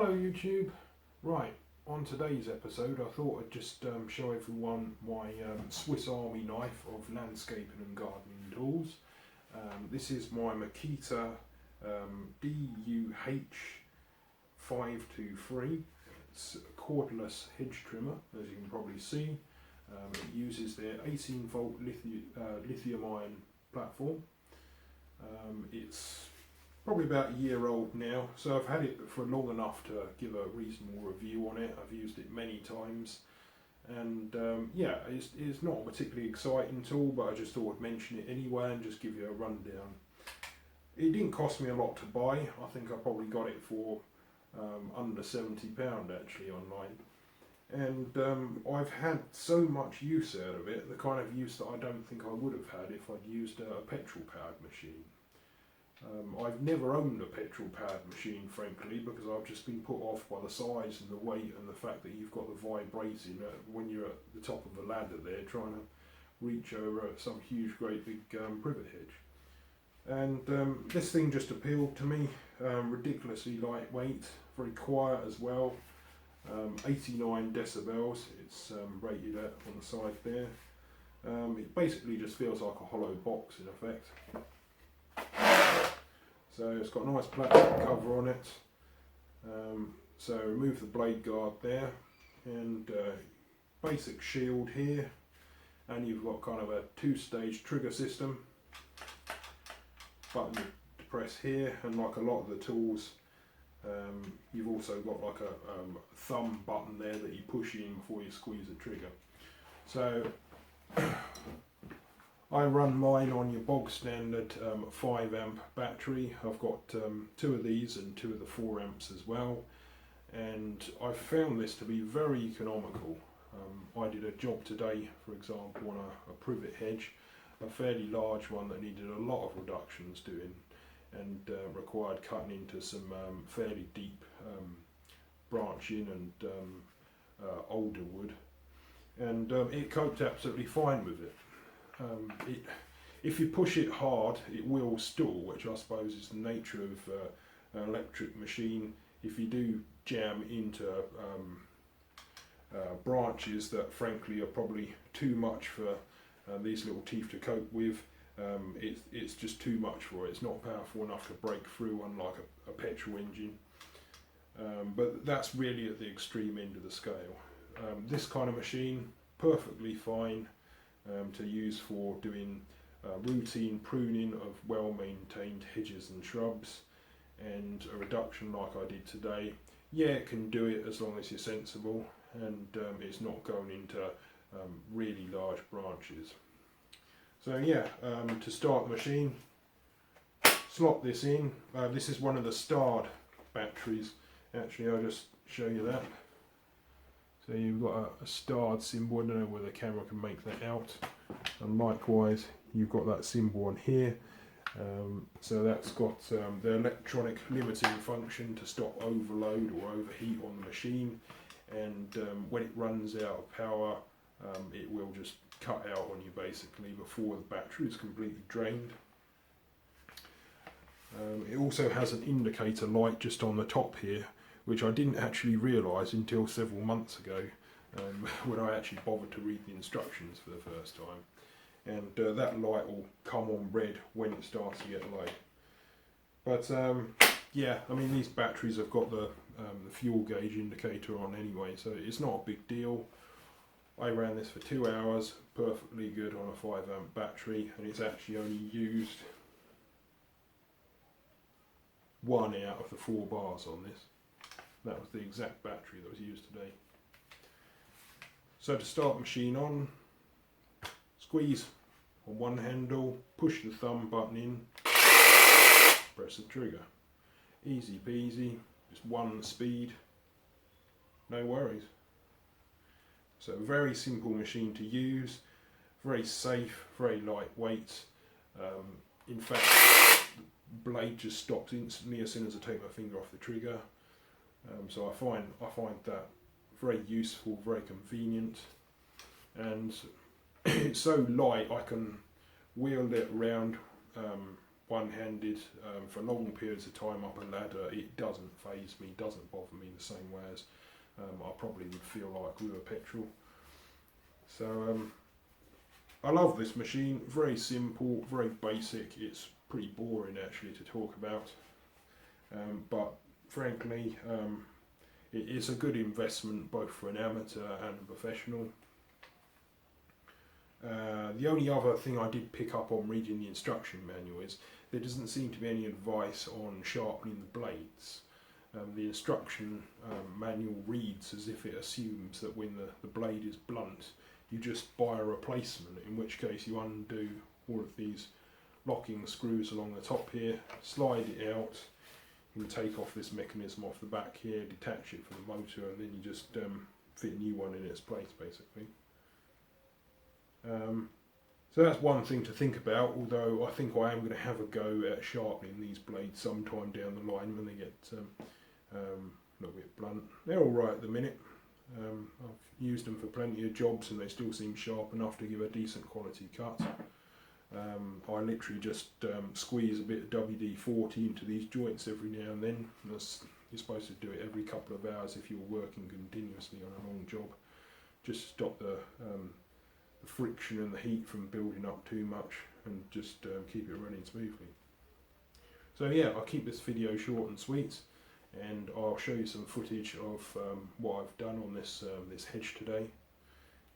Hello YouTube. Right, on today's episode I thought I'd just show everyone my Swiss Army knife of landscaping and gardening tools. This is my Makita DUH523. It's a cordless hedge trimmer, as you can probably see. It uses their 18 volt lithium ion platform. It's probably about a year old now, so I've had it for long enough to give a reasonable review on it. I've used it many times, and yeah, it's not a particularly exciting tool, but I just thought I'd mention it anyway and just give you a rundown. It didn't cost me a lot to buy. I think I probably got it for under £70 actually online, and I've had so much use out of it, the kind of use that I don't think I would have had if I'd used a petrol powered machine. I've never owned a petrol powered machine, frankly, because I've just been put off by the size and the weight and the fact that you've got the vibrating when you're at the top of a ladder there trying to reach over some huge great big privet hedge. And this thing just appealed to me. Ridiculously lightweight, very quiet as well. 89 decibels it's rated at on the side there. It basically just feels like a hollow box in effect. So it's got a nice plastic cover on it. So remove the blade guard there, and basic shield here, and you've got kind of a two-stage trigger system. Button to press here, and like a lot of the tools, you've also got like a thumb button there that you push in before you squeeze the trigger. So I run mine on your bog standard 5 amp battery. I've got 2 of these and 2 of the 4 amps as well, and I've found this to be very economical. I did a job today, for example, on a privet hedge, a fairly large one that needed a lot of reductions doing, and required cutting into some fairly deep branching and older wood, and it coped absolutely fine with it. If you push it hard, it will stall, which I suppose is the nature of an electric machine. If you do jam into branches that frankly are probably too much for these little teeth to cope with, it's just too much for it. It's not powerful enough to break through, unlike a petrol engine. But that's really at the extreme end of the scale. This kind of machine, perfectly fine to use for doing routine pruning of well-maintained hedges and shrubs, and a reduction like I did today. Yeah, it can do it as long as you're sensible, and it's not going into really large branches. So yeah, to start the machine, slot this in. This is one of the starred batteries. Actually, I'll just show you that. So you've got a starred symbol. I don't know whether the camera can make that out. And likewise, you've got that symbol on here. So that's got the electronic limiting function to stop overload or overheat on the machine. And when it runs out of power, it will just cut out on you basically before the battery is completely drained. It also has an indicator light just on the top here, which I didn't actually realise until several months ago, when I actually bothered to read the instructions for the first time. And that light will come on red when it starts to get low. But yeah, I mean, these batteries have got the fuel gauge indicator on anyway, so it's not a big deal. I ran this for 2 hours, perfectly good on a 5 amp battery, and it's actually only used 1 out of the 4 bars on this. That was the exact battery that was used today. So to start the machine on, squeeze on one handle, push the thumb button in, press the trigger. Easy peasy, just one speed, no worries. So very simple machine to use, very safe, very lightweight. In fact, the blade just stops instantly as soon as I take my finger off the trigger. So I find that very useful, very convenient, and it's so light I can wheel it around one-handed for long periods of time up a ladder, it doesn't faze me, doesn't bother me the same way as I probably would feel like with a petrol. So I love this machine, very simple, very basic. It's pretty boring actually to talk about, but frankly it is a good investment both for an amateur and a professional. The only other thing I did pick up on reading the instruction manual is there doesn't seem to be any advice on sharpening the blades. The instruction manual reads as if it assumes that when the blade is blunt you just buy a replacement, in which case you undo all of these locking screws along the top here, slide it out, you can take off this mechanism off the back here, detach it from the motor, and then you just fit a new one in its place basically. So that's one thing to think about, although I think I am going to have a go at sharpening these blades sometime down the line when they get a little bit blunt. They're alright at the minute. I've used them for plenty of jobs and they still seem sharp enough to give a decent quality cut. I literally just squeeze a bit of WD-40 into these joints every now and then. You're supposed to do it every couple of hours if you're working continuously on a long job, just to stop the friction and the heat from building up too much, and just keep it running smoothly. So yeah, I'll keep this video short and sweet, and I'll show you some footage of what I've done on this hedge today,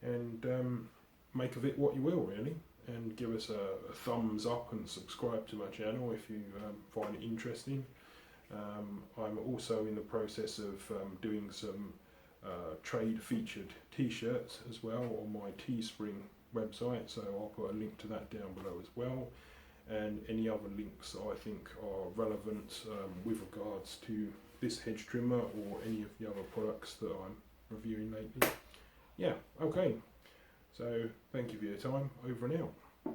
and make of it what you will really, and give us a thumbs up and subscribe to my channel if you find it interesting. I'm also in the process of doing some trade featured t-shirts as well on my Teespring website, so I'll put a link to that down below as well, and any other links I think are relevant with regards to this hedge trimmer or any of the other products that I'm reviewing lately. Yeah, okay, so thank you for your time, over and out.